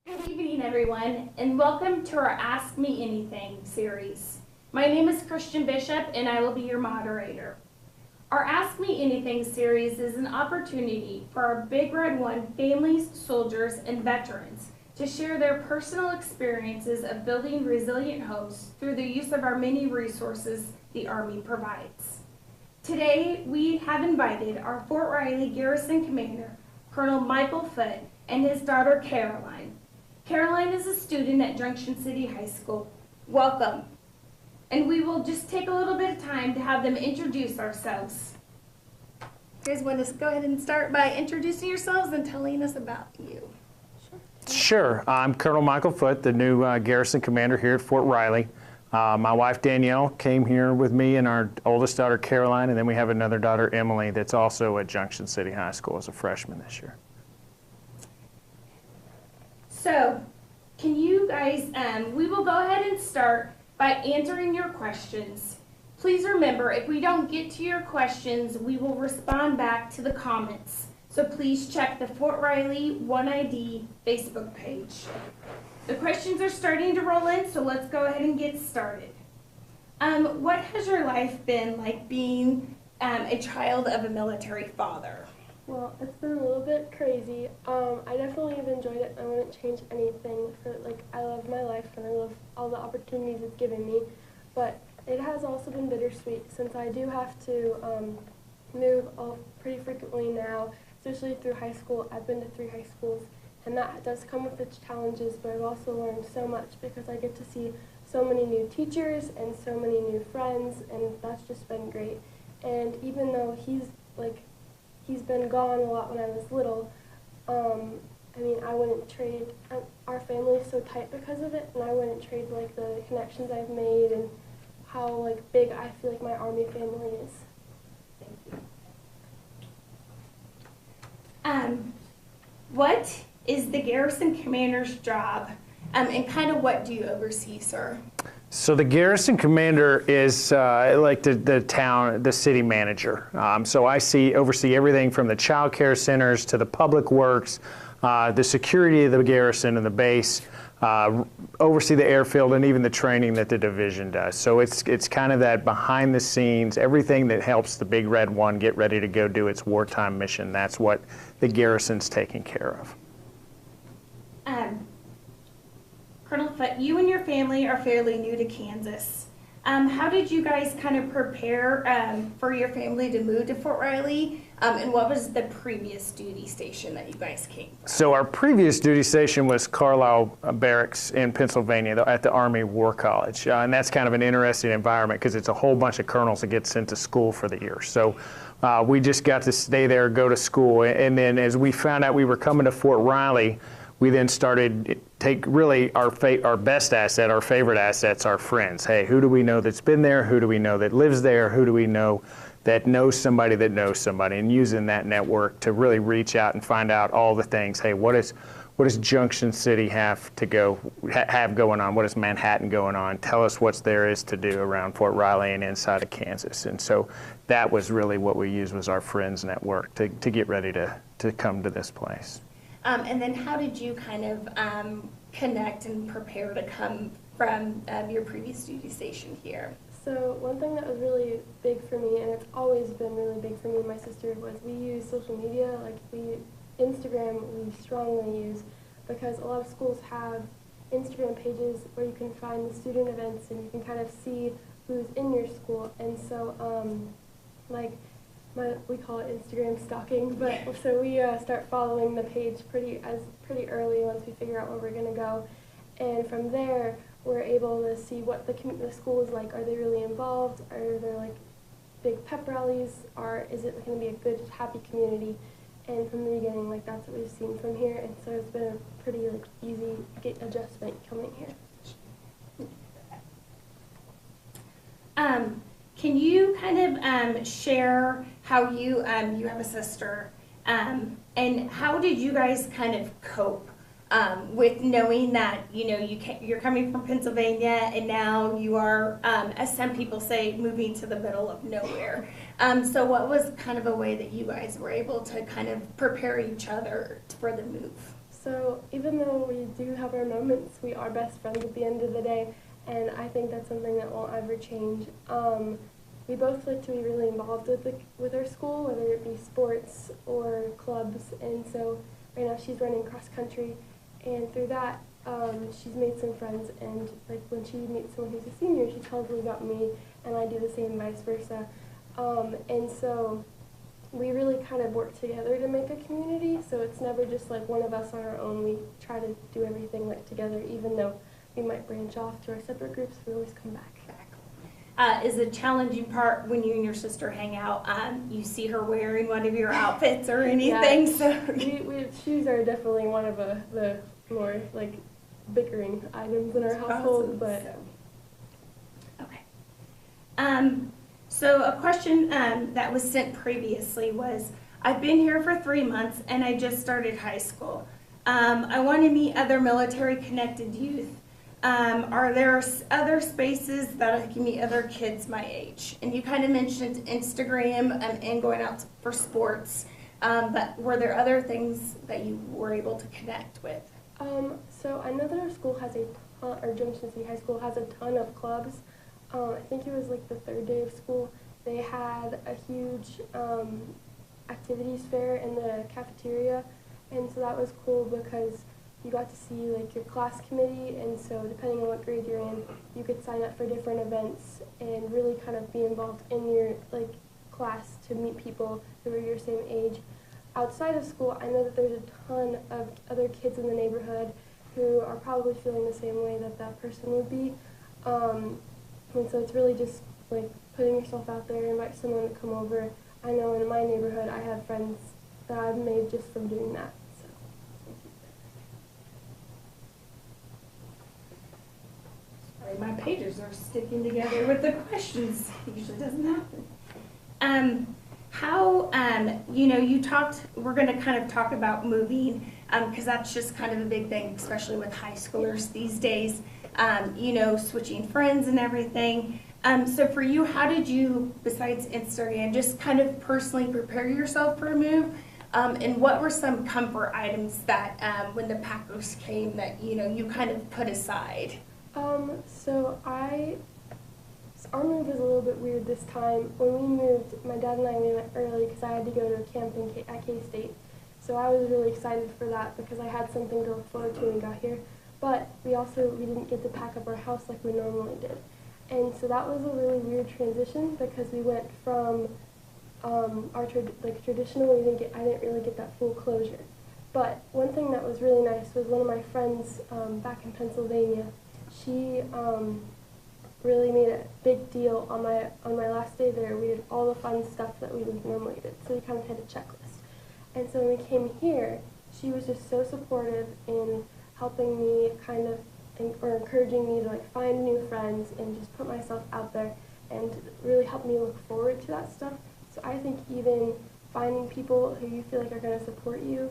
Good evening, everyone, and welcome to our Ask Me Anything series. My name is Christian Bishop, and I will be your moderator. Our Ask Me Anything series is an opportunity for our Big Red One families, soldiers, and veterans to share their personal experiences of building resilient homes through the use of our many resources the Army provides. Today, we have invited our Fort Riley Garrison Commander, Colonel Michael Foote, and his daughter, Caroline. Caroline is a student at Junction City High School. Welcome. And we will just take a little bit of time to have them introduce ourselves. You guys want to go ahead and start by introducing yourselves and telling us about you? Sure. I'm Colonel Michael Foote, the new Garrison Commander here at Fort Riley. My wife Danielle came here with me and our oldest daughter Caroline, and then we have another daughter Emily that's also at Junction City High School as a freshman this year. So, can you guys, we will go ahead and start by answering your questions. Please remember, if we don't get to your questions, we will respond back to the comments. So please check the Fort Riley 1ID Facebook page. The questions are starting to roll in, so let's go ahead and get started. What has your life been like being a child of a military father? Well, it's been a little bit crazy. I definitely have enjoyed it. I wouldn't change anything. I love my life and I love all the opportunities it's given me. But it has also been bittersweet since I do have to move pretty frequently now, especially through high school. I've been to 3 high schools, and that does come with its challenges, but I've also learned so much because I get to see so many new teachers and so many new friends, and that's just been great. And even though he's been gone a lot when I was little, I wouldn't trade, our family is so tight because of it, and I wouldn't trade the connections I've made and how big I feel like my Army family is. Thank you. What is the Garrison Commander's job, and kind of what do you oversee, sir? So the Garrison Commander is the city manager. So I oversee everything from the child care centers to the public works, the security of the garrison and the base, oversee the airfield, and even the training that the division does. So it's kind of that behind the scenes, everything that helps the Big Red One get ready to go do its wartime mission. That's what the garrison's taking care of. Colonel Foote, you and your family are fairly new to Kansas. How did you guys kind of prepare for your family to move to Fort Riley? And what was the previous duty station that you guys came from? So our previous duty station was Carlisle Barracks in Pennsylvania at the Army War College. And that's kind of an interesting environment because it's a whole bunch of colonels that get sent to school for the year. So we just got to stay there, go to school. And then as we found out we were coming to Fort Riley, we then started take really our best asset, our favorite assets, our friends. Hey, who do we know that's been there? Who do we know that lives there? Who do we know that knows somebody that knows somebody? And using that network to really reach out and find out all the things. Hey, what does Junction City have going on? What is Manhattan going on? Tell us what there is to do around Fort Riley and inside of Kansas. And so that was really what we used, was our friends network to get ready to come to this place. And then how did you kind of connect and prepare to come from your previous duty station here? So one thing that was really big for me, and it's always been really big for me and my sister, was we use social media. Instagram we strongly use because a lot of schools have Instagram pages where you can find the student events and you can kind of see who's in your school. And so we call it Instagram stalking, but so we start following the page pretty early once we figure out where we're going to go, and from there we're able to see what the school is like. Are they really involved? Are there big pep rallies? Or is it going to be a good, happy community? And from the beginning, that's what we've seen from here, and so it's been a pretty easy adjustment coming here. Can you kind of share how you have a sister, and how did you guys kind of cope with knowing that you're coming from Pennsylvania and now you are, as some people say, moving to the middle of nowhere? So what was kind of a way that you guys were able to kind of prepare each other for the move? So even though we do have our moments, we are best friends at the end of the day, and I think that's something that won't ever change. We both like to be really involved with our school, whether it be sports or clubs, and so right now she's running cross country, and through that she's made some friends, and like when she meets someone who's a senior, she tells them about me, and I do the same, vice versa. And so we really kind of work together to make a community, so it's never just like one of us on our own. We try to do everything like together, even though we might branch off to our separate groups, we always come back. Is a challenging part when you and your sister hang out, you see her wearing one of your outfits or anything? Yeah, So shoes are definitely one of the more like bickering items in our household, but okay. So a question that was sent previously was, I've been here for 3 months and I just started high school. I want to meet other military connected youth. Are there other spaces that I can meet other kids my age? And you kind of mentioned Instagram and going out for sports, but were there other things that you were able to connect with? So I know that our school has a ton, or Jefferson City High School has a ton of clubs. I think it was like the 3rd day of school. They had a huge activities fair in the cafeteria, and so that was cool because you got to see like your class committee, and so depending on what grade you're in, you could sign up for different events and really kind of be involved in your like class to meet people who are your same age. Outside of school, I know that there's a ton of other kids in the neighborhood who are probably feeling the same way that that person would be. And so it's really just like putting yourself out there, invite someone to come over. I know in my neighborhood I have friends that I've made just from doing that. So. Sorry, my pages are sticking together with the questions. It usually doesn't happen. You talked, we're going to kind of talk about moving, because that's just kind of a big thing, especially with high schoolers these days, switching friends and everything. So for you, how did you, besides Instagram, just kind of personally prepare yourself for a move? And what were some comfort items that when the Packers came that, you kind of put aside? Our move was a little bit weird this time. When we moved, my dad and I went early because I had to go to a camp at K-State. So I was really excited for that because I had something to look forward to when we got here. But we didn't get to pack up our house like we normally did. And so that was a really weird transition because we went from our traditional, I didn't really get that full closure. But one thing that was really nice was one of my friends back in Pennsylvania, she really made a big deal on my last day there. We did all the fun stuff that we normally did, so we kind of had a checklist. And so when we came here, she was just so supportive in helping me or encouraging me to like find new friends and just put myself out there and really help me look forward to that stuff. So I think even finding people who you feel like are going to support you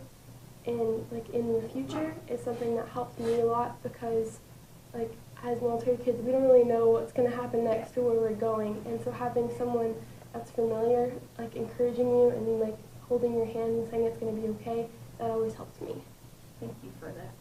in the future is something that helped me a lot because like as military kids, we don't really know what's going to happen next or where we're going, and so having someone that's familiar, like encouraging you and then like holding your hand and saying it's going to be okay, that always helps me. Thank you for that.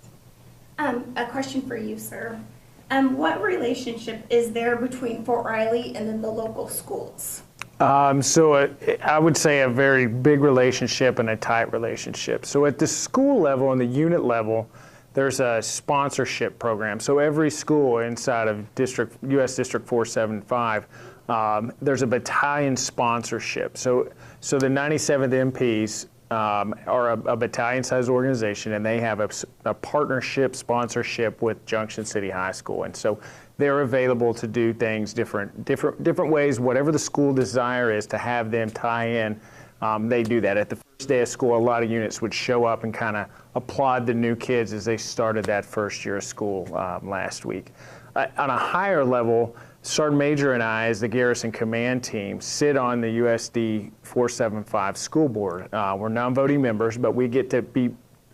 A question for you, sir. What relationship is there between Fort Riley and then the local schools? I would say a very big relationship and a tight relationship. So at the school level and the unit level, there's a sponsorship program. So every school inside of U.S. District 475, there's a battalion sponsorship. So the 97th MPs are a battalion-sized organization, and they have a partnership sponsorship with Junction City High School. And so they're available to do things different ways, whatever the school desire is to have them tie in. They do that. At the first day of school, a lot of units would show up and kind of applaud the new kids as they started that first year of school last week. On a higher level, Sergeant Major and I, as the Garrison Command Team, sit on the USD 475 school board. We're non-voting members, but we get to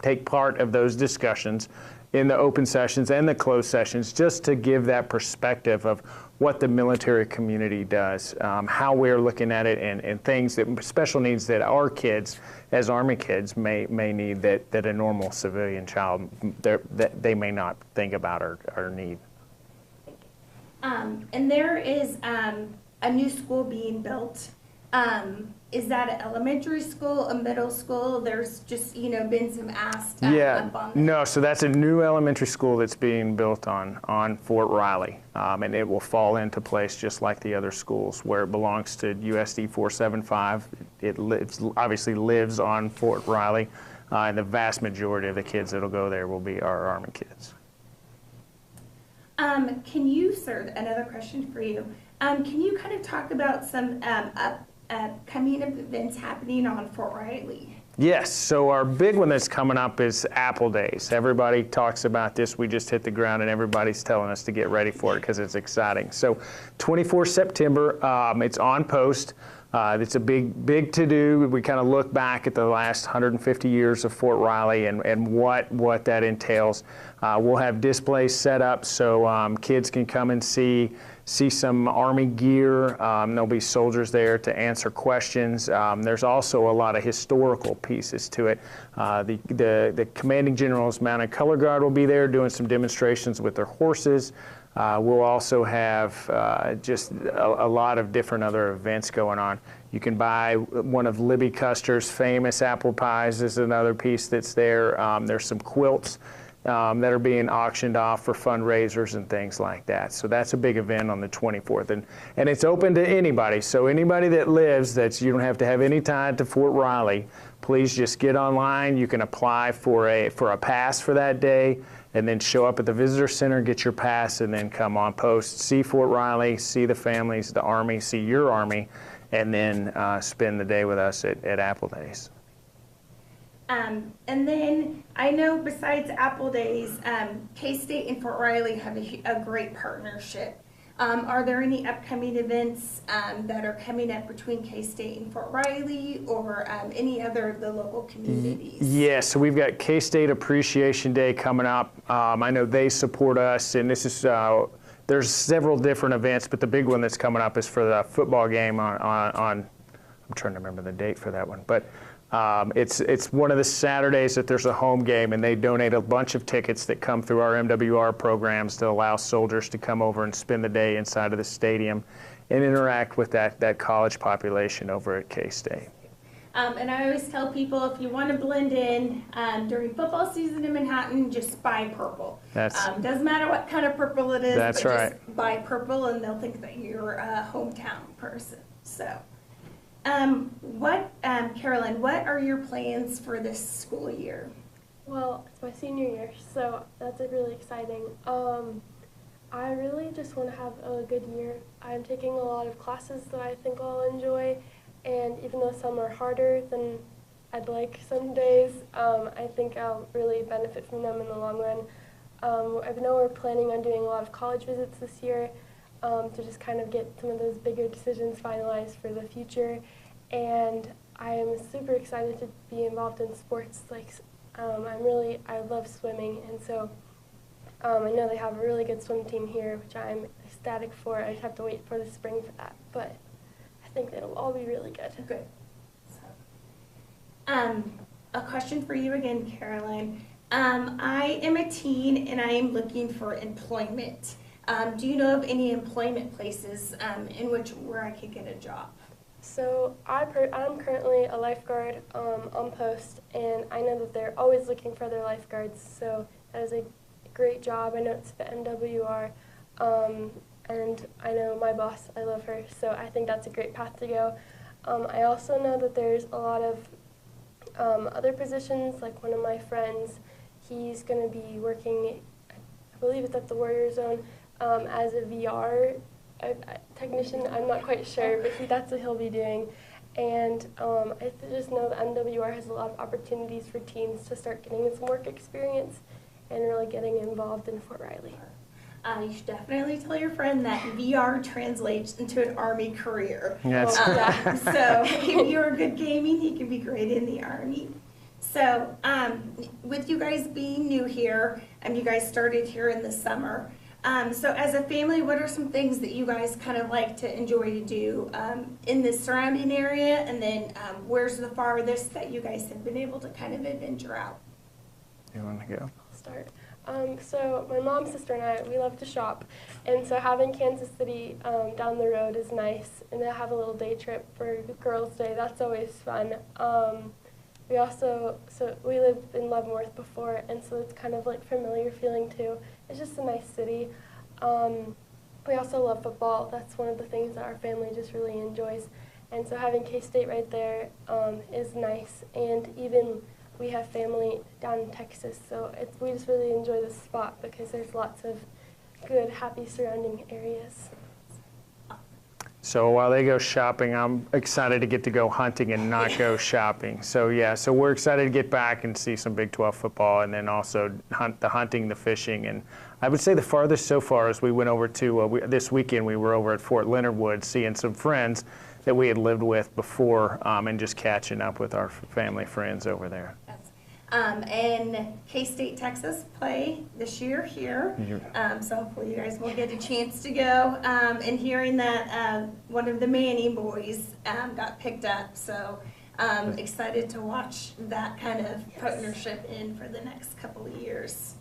take part of those discussions in the open sessions and the closed sessions, just to give that perspective of what the military community does, how we're looking at it, and things that, special needs that our kids, as Army kids, may need that a normal civilian child, that they may not think about or need. And there is a new school being built. Is that an elementary school, a middle school? There's just, been some asks up on that. No, so that's a new elementary school that's being built on Fort Riley, and it will fall into place just like the other schools where it belongs to USD 475. It obviously lives on Fort Riley, and the vast majority of the kids that'll go there will be our Army kids. Can you, sir, another question for you. Can you kind of talk about some upcoming events happening on Fort Riley? Yes, so our big one that's coming up is Apple Days. Everybody talks about this. We just hit the ground and everybody's telling us to get ready for it because it's exciting. So 24 September, it's on post. It's a big to-do. We kind of look back at the last 150 years of Fort Riley and what that entails. We'll have displays set up so kids can come and see some Army gear. There'll be soldiers there to answer questions. There's also a lot of historical pieces to it. The commanding general's mounted color guard will be there doing some demonstrations with their horses. We'll also have just a lot of different other events going on. You can buy one of Libby Custer's famous apple pies is another piece that's there. There's some quilts that are being auctioned off for fundraisers and things like that. So that's a big event on the 24th. And it's open to anybody. So anybody that lives, you don't have to have any tie to Fort Riley. Please just get online. You can apply for a pass for that day and then show up at the visitor center, get your pass, and then come on post. See Fort Riley, see the families, the Army, see your Army, and then spend the day with us at Apple Days. And then I know besides Apple Days, K-State and Fort Riley have a great partnership. Are there any upcoming events that are coming up between K-State and Fort Riley or any other of the local communities? Yes, so we've got K-State Appreciation Day coming up. I know they support us, and this is there's several different events, but the big one that's coming up is for the football game on I'm trying to remember the date for that one, but it's one of the Saturdays that there's a home game, and they donate a bunch of tickets that come through our MWR programs to allow soldiers to come over and spend the day inside of the stadium and interact with that college population over at K-State. And I always tell people, if you want to blend in during football season in Manhattan, just buy purple. Doesn't matter what kind of purple it is, that's but right. Just buy purple and they'll think that you're a hometown person. So. Caroline, what are your plans for this school year? Well, it's my senior year, so that's really exciting. I really just want to have a good year. I'm taking a lot of classes that I think I'll enjoy, and even though some are harder than I'd like some days, I think I'll really benefit from them in the long run. I know we're planning on doing a lot of college visits this year, to just kind of get some of those bigger decisions finalized for the future. And I am super excited to be involved in sports. I love swimming, and so I know they have a really good swim team here, which I'm ecstatic for. I just have to wait for the spring for that, but I think it'll all be really good. Good. So, a question for you again, Caroline. I am a teen and I am looking for employment. Do you know of any employment places where I could get a job? So I'm currently a lifeguard on post, and I know that they're always looking for their lifeguards, so that is a great job. I know it's the MWR, and I know my boss, I love her, so I think that's a great path to go. I also know that there's a lot of other positions, like one of my friends, he's going to be working, I believe it's at the Warrior Zone, as a VR technician. I'm not quite sure, but that's what he'll be doing. And I just know that MWR has a lot of opportunities for teens to start getting some work experience and really getting involved in Fort Riley. You should definitely tell your friend that VR translates into an Army career. Yes. So if you're good gaming, he can be great in the Army. So, with you guys being new here, and you guys started here in the summer, so as a family, what are some things that you guys kind of like to enjoy to do in the surrounding area, and then where's the farthest that you guys have been able to kind of adventure out? You want to go? I'll start. So my mom, sister, and I, we love to shop, and so having Kansas City down the road is nice, and to have a little day trip for Girls' Day, that's always fun. We lived in Leavenworth before, and so it's kind of like familiar feeling too. It's just a nice city. We also love football. That's one of the things that our family just really enjoys, and so having K-State right there is nice, and even we have family down in Texas, so we just really enjoy this spot because there's lots of good, happy surrounding areas. So while they go shopping, I'm excited to get to go hunting and not go shopping. So yeah, so we're excited to get back and see some Big 12 football, and then also the hunting, the fishing. And I would say the farthest so far is we went over to, this weekend we were over at Fort Leonard Wood seeing some friends that we had lived with before, and just catching up with our family friends over there. And K-State, Texas play this year here, so hopefully you guys will get a chance to go. And hearing that one of the Manning boys got picked up, so excited to watch that kind of partnership in for the next couple of years.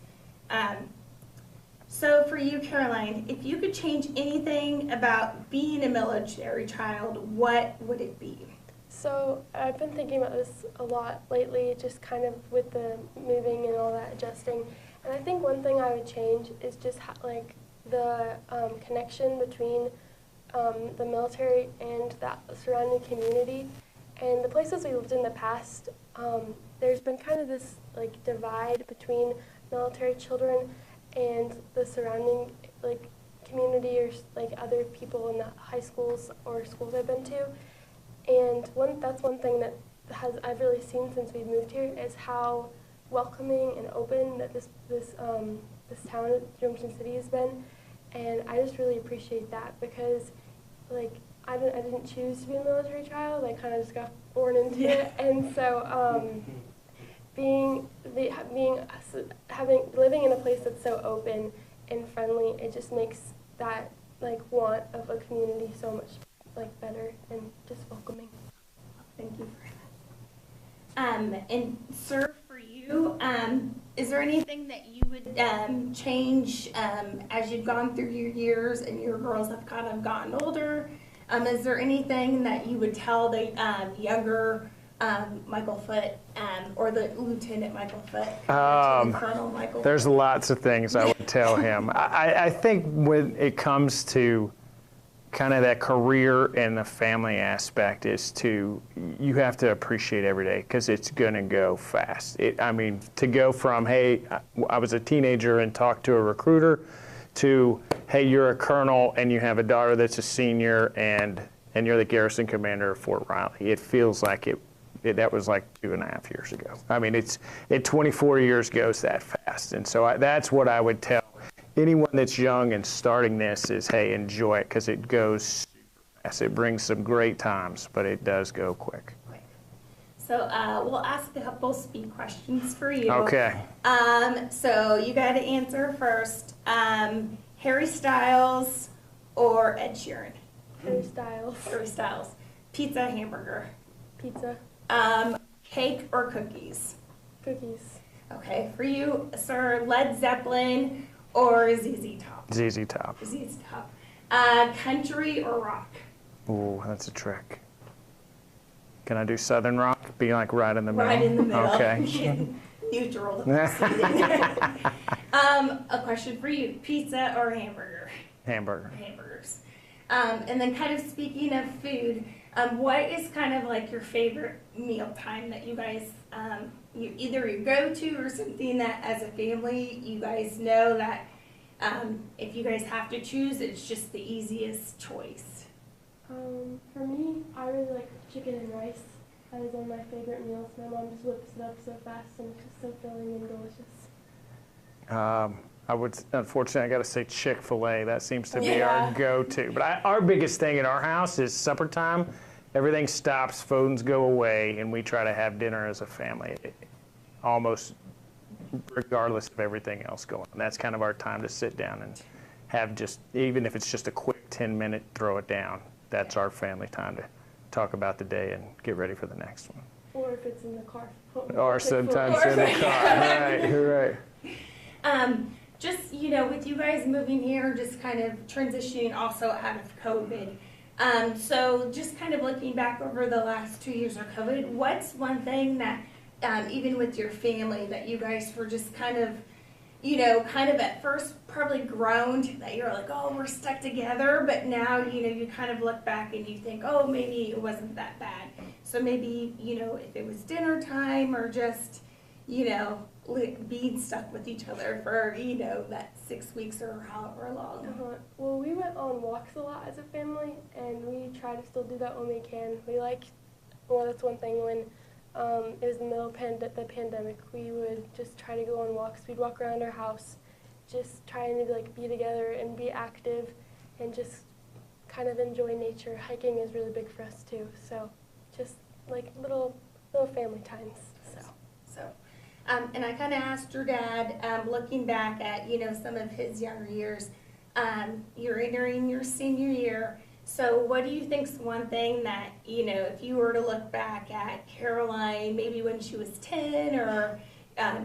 So for you, Caroline, if you could change anything about being a military child, what would it be? So I've been thinking about this a lot lately, just kind of with the moving and all that adjusting. And I think one thing I would change is just like the connection between the military and that surrounding community. And the places we lived in the past, there's been kind of this like divide between military children and the surrounding like community or like other people in the high schools or schools I've been to. And that's one thing that I've really seen since we've moved here is how welcoming and open that this town, Junction City, has been, and I just really appreciate that because, like, I didn't choose to be a military child. I kind of just got born into it, and so living in a place that's so open and friendly, it just makes that like want of a community so much like better and just welcoming. Thank you for that. And sir, for you, is there anything that you would change as you've gone through your years and your girls have kind of gotten older? Is there anything that you would tell the younger Michael Foote or the Lieutenant Michael Foote, Colonel Michael? There's lots of things I would tell him. I think when it comes to kind of that career and the family aspect is you have to appreciate every day because it's going to go fast. I mean, to go from, hey, I was a teenager and talked to a recruiter to, hey, you're a colonel and you have a daughter that's a senior and you're the garrison commander of Fort Riley. It feels like that was like 2.5 years ago. I mean, 24 years goes that fast. And so that's what I would tell anyone that's young and starting this is, hey, enjoy it because it goes super fast. It brings some great times, but it does go quick. So we'll ask a couple speed questions for you. Okay. So you got to answer first. Harry Styles or Ed Sheeran? Harry Styles. Harry Styles. Pizza, hamburger? Pizza. Cake or cookies? Cookies. Okay. For you, sir, Led Zeppelin or ZZ Top? ZZ Top. ZZ Top. Country or rock? Ooh, that's a trick. Can I do Southern rock? Be like right in the middle? Right in the middle. Okay. Neutral. A question for you. Pizza or hamburger? Hamburger. Hamburgers. And then kind of speaking of food, what is kind of like your favorite meal time that you guys, either you go to or something that as a family you guys know that if you guys have to choose, it's just the easiest choice? For me, I really like chicken and rice. That is one of my favorite meals. My mom just whips it up so fast and it's just so filling and delicious. Unfortunately, I got to say Chick-fil-A. That seems to be our go-to. But our biggest thing in our house is supper time. Everything stops, phones go away, and we try to have dinner as a family. almost regardless of everything else going on. That's kind of our time to sit down and have just, even if it's just a quick 10-minute throw it down, that's our family time to talk about the day and get ready for the next one. Or if it's in the car. Or sometimes in the car. Right. Just, with you guys moving here, just kind of transitioning also out of COVID. So just kind of looking back over the last 2 years of COVID, what's one thing that, even with your family, that you guys were just kind of at first probably groaned that you're like, oh, we're stuck together, but now, you kind of look back and you think, oh, maybe it wasn't that bad. So maybe, if it was dinner time or just, being stuck with each other for, that 6 weeks or however long. Well, we went on walks a lot as a family, and we try to still do that when we can. That's one thing when it was in the middle of the pandemic, we would just try to go on walks. We'd walk around our house, just trying to be together and be active and just kind of enjoy nature. Hiking is really big for us too, so just little family times. And I kind of asked your dad, looking back at, some of his younger years, you're entering your senior year. So what do you think's one thing that, if you were to look back at Caroline, maybe when she was 10 or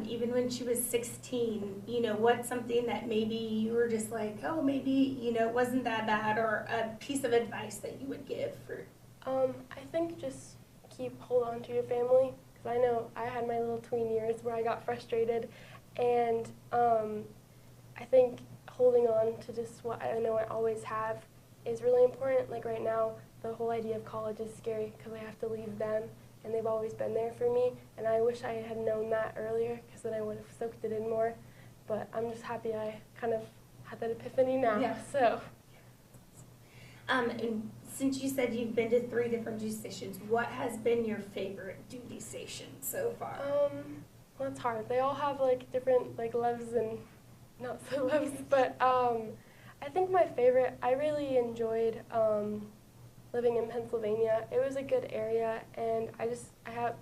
even when she was 16, what's something that maybe you were just like, oh, maybe, it wasn't that bad, or a piece of advice that you would give for? I think just hold on to your family. I know I had my little tween years where I got frustrated, and I think holding on to just what I know I always have is really important. Like right now, the whole idea of college is scary because I have to leave them, and they've always been there for me, and I wish I had known that earlier because then I would have soaked it in more. But I'm just happy I kind of had that epiphany now. Yeah. So. And since you said you've been to 3 different duty stations, what has been your favorite duty station so far? Well, it's hard. They all have different loves and not so loves, but I think my favorite, I really enjoyed living in Pennsylvania. It was a good area, and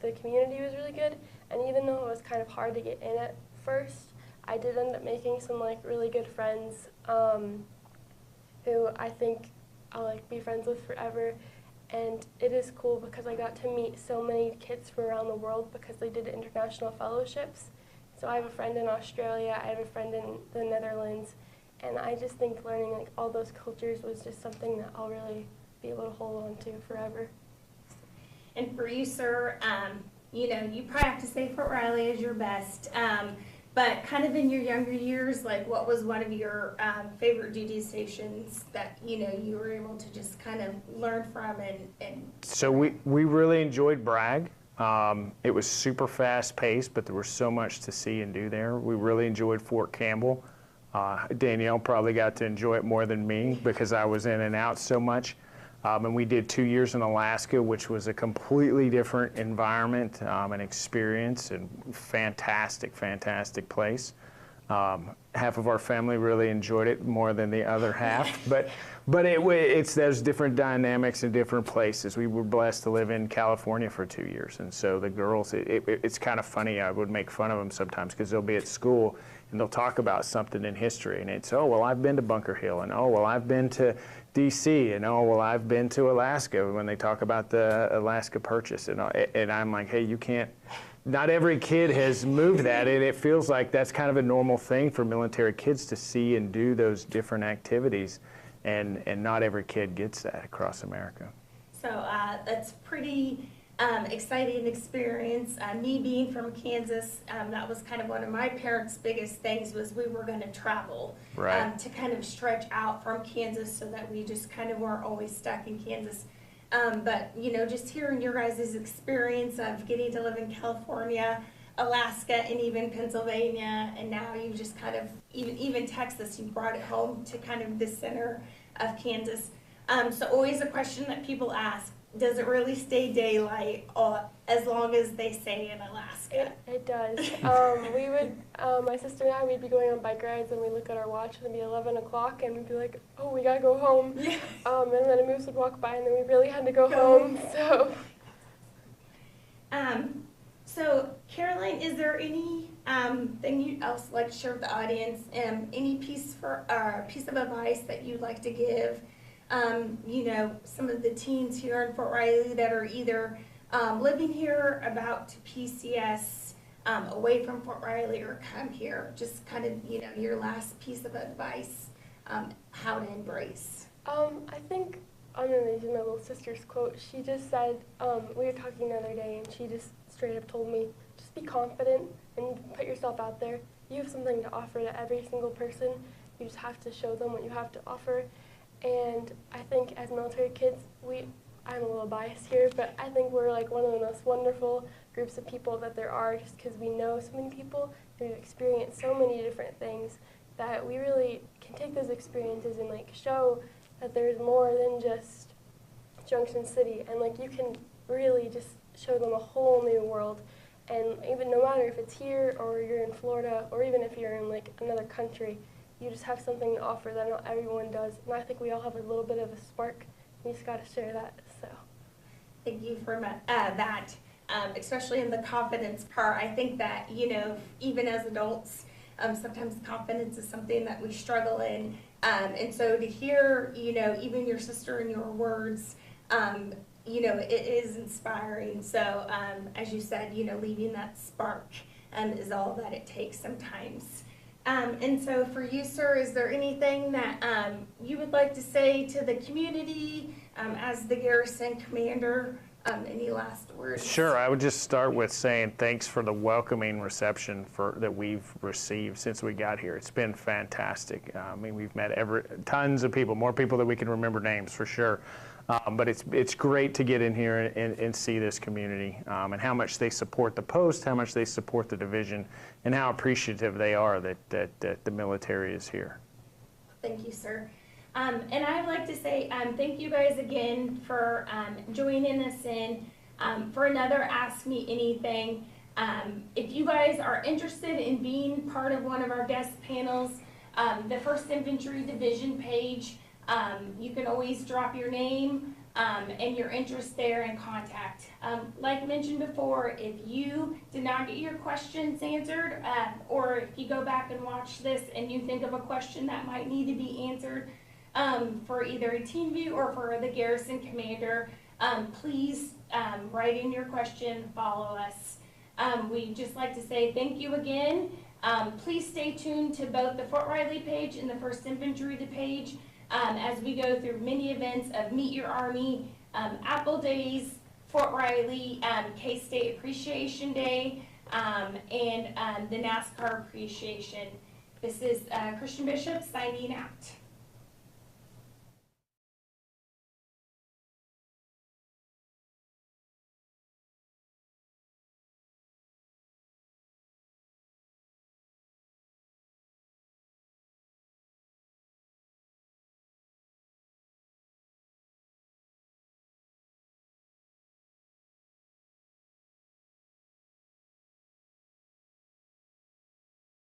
the community was really good, and even though it was kind of hard to get in at first, I did end up making some really good friends who I think I'll be friends with forever. And it is cool because I got to meet so many kids from around the world because they did international fellowships. So I have a friend in Australia, I have a friend in the Netherlands, and I just think learning all those cultures was just something that I'll really be able to hold on to forever. And for you, sir, you probably have to say Fort Riley is your best. But kind of in your younger years, what was one of your favorite duty stations that, you were able to just kind of learn from and So we really enjoyed Bragg. It was super fast paced, but there was so much to see and do there. We really enjoyed Fort Campbell. Danielle probably got to enjoy it more than me because I was in and out so much. And we did 2 years in Alaska, which was a completely different environment and experience, and fantastic place. Half of our family really enjoyed it more than the other half, but there's different dynamics in different places. We were blessed to live in California for 2 years, and so the girls, it's kind of funny. I would make fun of them sometimes because they'll be at school and they'll talk about something in history, and it's, oh, well, I've been to Bunker Hill, and oh, well, I've been to D.C., and oh, well, I've been to Alaska, when they talk about the Alaska Purchase, and I'm like, hey, you can't, not every kid has moved that, and it feels like that's kind of a normal thing for military kids to see and do those different activities, and not every kid gets that across America. So that's pretty exciting experience. Me being from Kansas, that was kind of one of my parents' biggest things was we were going to travel to kind of stretch out from Kansas so that we just kind of weren't always stuck in Kansas. But, just hearing your guys' experience of getting to live in California, Alaska, and even Pennsylvania, and now you just kind of, even Texas, you brought it home to kind of the center of Kansas. So always a question that people ask, does it really stay daylight as long as they stay in Alaska? It does. We would, my sister and I, we'd be going on bike rides and we'd look at our watch and it'd be 11 o'clock and we'd be like, oh, we gotta go home. Yeah. And then a moose would walk by and then we really had to go home. So. So Caroline, is there any thing you'd else like to share with the audience? Any piece of advice that you'd like to give? You know, some of the teens here in Fort Riley that are either living here, about to PCS, away from Fort Riley, or come here. Just kind of, you know, your last piece of advice, how to embrace. I think I'm gonna use my little sister's quote. She just said, we were talking the other day, and she just straight up told me, just be confident and put yourself out there. You have something to offer to every single person. You just have to show them what you have to offer. And I think as military kids, I'm a little biased here, but I think we're like one of the most wonderful groups of people that there are, just because we know so many people and we've experienced so many different things that we really can take those experiences and like show that there's more than just Junction City, and like you can really just show them a whole new world. And even no matter if it's here or you're in Florida or even if you're in like another country, you just have something to offer that not everyone does. And I think we all have a little bit of a spark. You just got to share that. So Thank you for that, especially in the confidence part. I think that, you know, even as adults, sometimes confidence is something that we struggle in. And so to hear, you know, even your sister in your words, you know, it is inspiring. So as you said, you know, leaving that spark is all that it takes sometimes. And so for you, sir, is there anything that you would like to say to the community as the garrison commander? Any last words? Sure, I would just start with saying thanks for the welcoming reception that we've received since we got here. It's been fantastic. I mean, we've met tons of people, more people than we can remember names for sure. But it's great to get in here and see this community and how much they support the post, how much they support the division, and how appreciative they are that the military is here. Thank you, sir. And I'd like to say thank you guys again for joining us in for another Ask Me Anything. If you guys are interested in being part of one of our guest panels, the 1st Infantry Division page, you can always drop your name and your interest there and contact. Like mentioned before, if you did not get your questions answered, or if you go back and watch this and you think of a question that might need to be answered for either a team view or for the garrison commander, please write in your question, follow us. We'd just like to say thank you again. Please stay tuned to both the Fort Riley page and the 1st Infantry page as we go through many events of Meet Your Army, Apple Days, Fort Riley, K-State Appreciation Day, and the NASCAR Appreciation. This is Christian Bishop signing out.